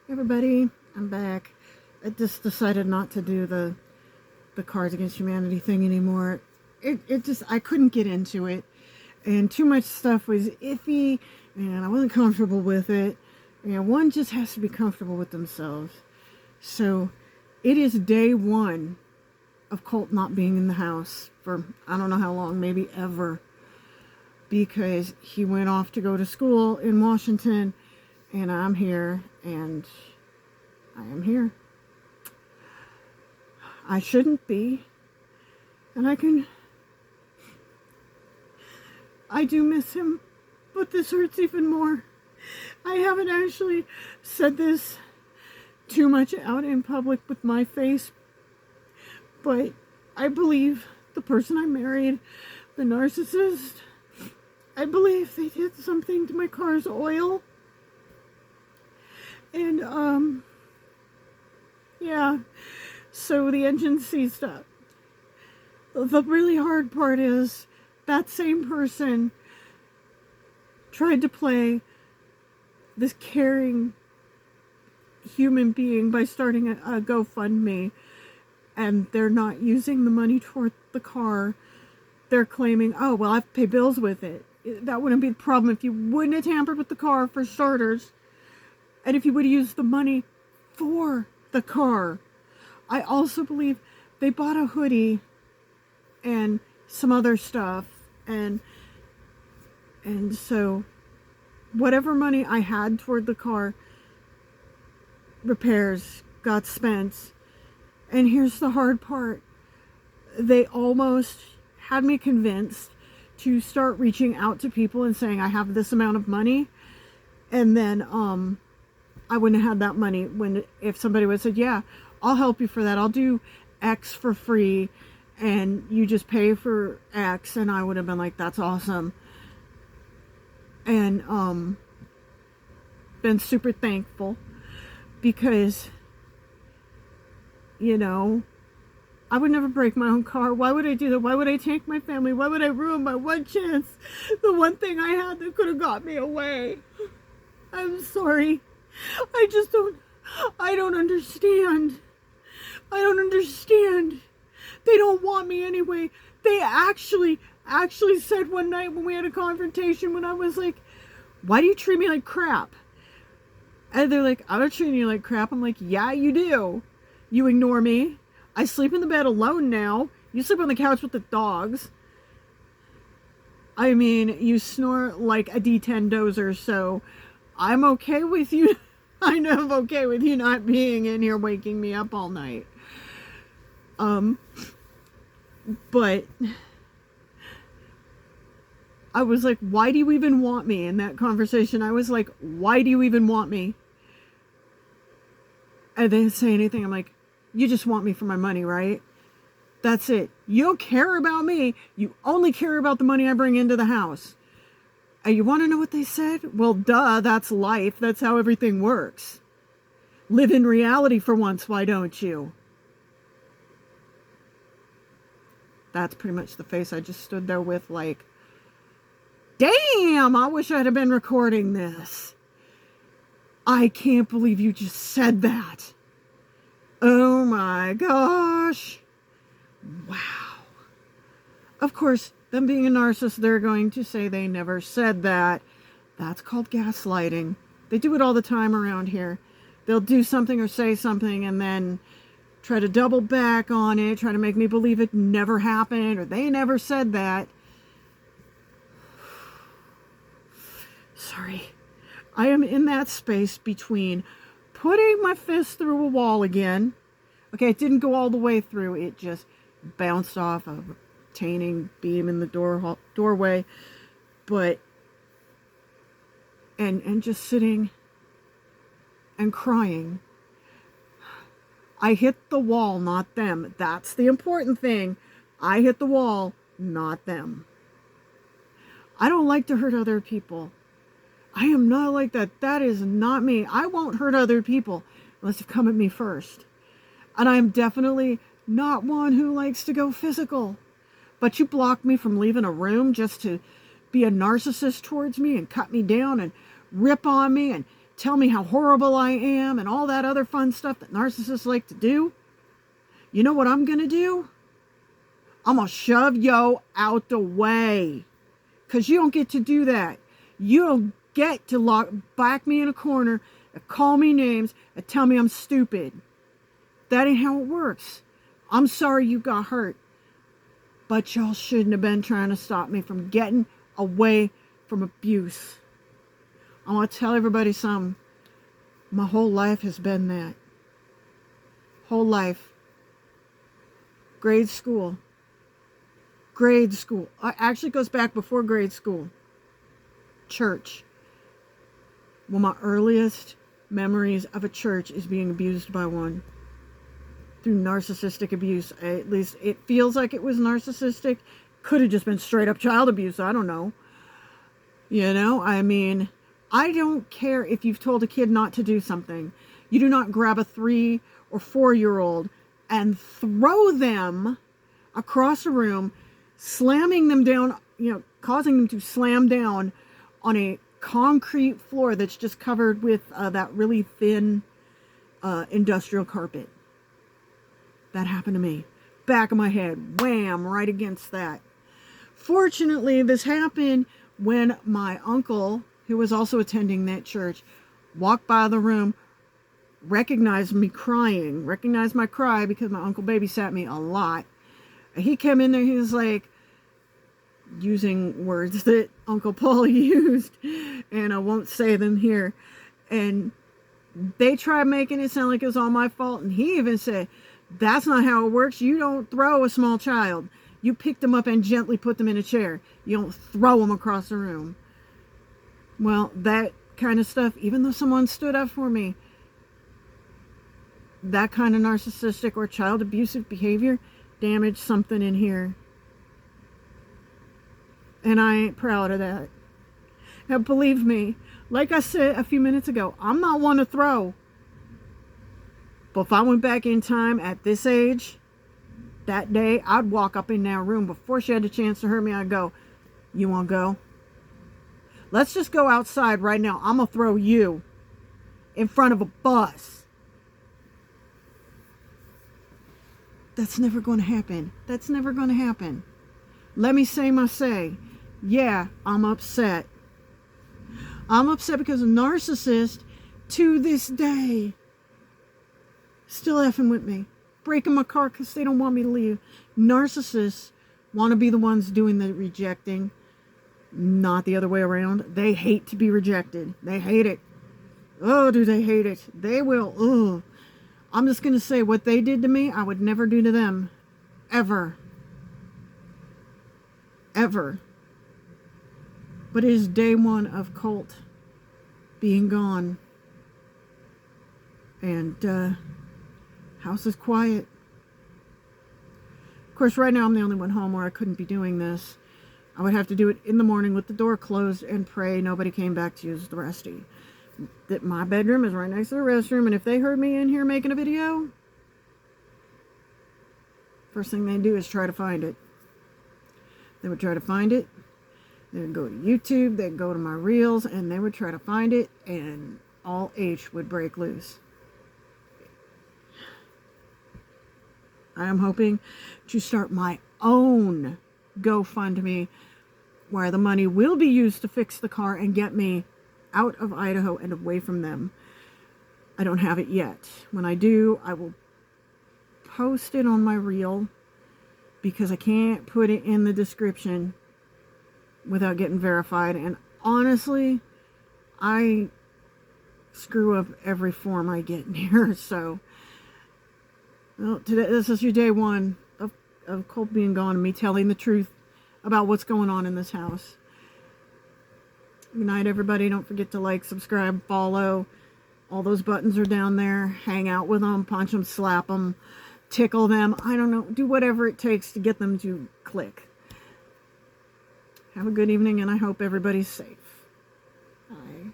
Everybody, I'm back. I just decided not to do the Cards Against Humanity thing anymore. It just I couldn't get into it, and too much stuff was iffy, and I wasn't comfortable with it. And one just has to be comfortable with themselves. So, it is day one of Colt not being in the house for I don't know how long, maybe ever, because he went off to go to school in Washington, and I'm here, and I am here. I shouldn't be. And I do miss him, but this hurts even more. I haven't actually said this too much out in public with my face, but I believe the person I married, the narcissist, I believe they did something to my car's oil. And, yeah, so the engine seized up. The really hard part is that same person tried to play this caring human being by starting a GoFundMe, and they're not using the money toward the car. They're claiming, oh, well, I have to pay bills with it. That wouldn't be the problem if you wouldn't have tampered with the car, for starters, and if you would have used the money for the car. I also believe they bought a hoodie and some other stuff, and so whatever money I had toward the car repairs got spent. And here's the hard part. They almost had me convinced to start reaching out to people and saying I have this amount of money, and then I wouldn't have had that money if somebody would have said, yeah, I'll help you for that. I'll do X for free and you just pay for X, and I would have been like, that's awesome. And been super thankful, because I would never break my own car. Why would I do that? Why would I take my family? Why would I ruin my one chance? The one thing I had that could have got me away. I'm sorry. I don't understand. I don't understand. They don't want me anyway. They actually said one night when we had a confrontation, when I was like, why do you treat me like crap? And they're like, I'm not treating you like crap. I'm like, yeah, you do. You ignore me. I sleep in the bed alone now. You sleep on the couch with the dogs. I mean, you snore like a D10 dozer, so I'm okay with you. I know I'm okay with you not being in here waking me up all night. But I was like, why do you even want me? In that conversation, I was like, why do you even want me? And they didn't say anything. I'm like, you just want me for my money, right? That's it. You don't care about me. You only care about the money I bring into the house. And you want to know what they said? Well, duh, that's life. That's how everything works. Live in reality for once, why don't you? That's pretty much the face I just stood there with, like, damn, I wish I'd have been recording this. I can't believe you just said that. Oh my gosh. Wow. Of course, them being a narcissist, they're going to say they never said that. That's called gaslighting. They do it all the time around here. They'll do something or say something and then try to double back on it, try to make me believe it never happened or they never said that. Sorry. I am in that space between putting my fist through a wall again. Okay, it didn't go all the way through. It just bounced off a retaining beam in the doorway. But, and just sitting and crying. I hit the wall, not them. That's the important thing. I hit the wall, not them. I don't like to hurt other people. I am not like that. That is not me. I won't hurt other people unless you come at me first. And I'm definitely not one who likes to go physical. But you blocked me from leaving a room just to be a narcissist towards me and cut me down and rip on me and tell me how horrible I am and all that other fun stuff that narcissists like to do, you know what I'm going to do? I'm going to shove yo out the way. Because you don't get to do that. You don't get to back me in a corner and call me names and tell me I'm stupid. That ain't how it works. I'm sorry you got hurt. But y'all shouldn't have been trying to stop me from getting away from abuse. I want to tell everybody something. My whole life has been that. Whole life. Grade school. Actually goes back before grade school. Church. One of my earliest memories of a church is being abused by one. Through narcissistic abuse. At least it feels like it was narcissistic. Could have just been straight up child abuse. I don't know. You know, I mean, I don't care if you've told a kid not to do something. You do not grab a 3 or 4-year-old and throw them across a room, slamming them down, you know, causing them to slam down on a concrete floor that's just covered with that really thin industrial carpet. That happened to me. Back of my head, wham, right against that. Fortunately, this happened when my uncle, who was also attending that church, walked by the room, recognized me crying, recognized my cry because my uncle babysat me a lot. He came in there, he was like, using words that Uncle Paul used, and I won't say them here, and they tried making it sound like it was all my fault, and he even said, that's not how it works. You don't throw a small child. You pick them up and gently put them in a chair. You don't throw them across the room. Well, that kind of stuff, even though someone stood up for me, that kind of narcissistic or child abusive behavior damaged something in here. And I ain't proud of that. Now, believe me, like I said a few minutes ago, I'm not one to throw. But if I went back in time at this age, that day, I'd walk up in that room before she had a chance to hurt me. I'd go, you want to go? Let's just go outside right now. I'm going to throw you in front of a bus. That's never going to happen. That's never going to happen. Let me say my say. Yeah, I'm upset. I'm upset because a narcissist, to this day, still effing with me. Breaking my car because they don't want me to leave. Narcissists want to be the ones doing the rejecting, not the other way around. They hate to be rejected. They hate it. Oh, do they hate it? They will. Ugh. I'm just going to say what they did to me, I would never do to them. Ever. Ever. But it is day one of Colt being gone. And, house is quiet. Of course, right now I'm the only one home where I couldn't be doing this. I would have to do it in the morning with the door closed and pray nobody came back to use the restroom. That my bedroom is right next to the restroom, and if they heard me in here making a video, first thing they do is try to find it. They would try to find it. They would go to YouTube, they'd go to my reels, and they would try to find it, and all H would break loose. I am hoping to start my own GoFundMe where the money will be used to fix the car and get me out of Idaho and away from them. I don't have it yet. When I do, I will post it on my reel because I can't put it in the description without getting verified. And honestly, I screw up every form I get in here. So, well, today, this is your day one of Colt being gone and me telling the truth about what's going on in this house. Good night, everybody. Don't forget to like, subscribe, follow. All those buttons are down there. Hang out with them, punch them, slap them, tickle them. I don't know. Do whatever it takes to get them to click. Have a good evening, and I hope everybody's safe. Bye.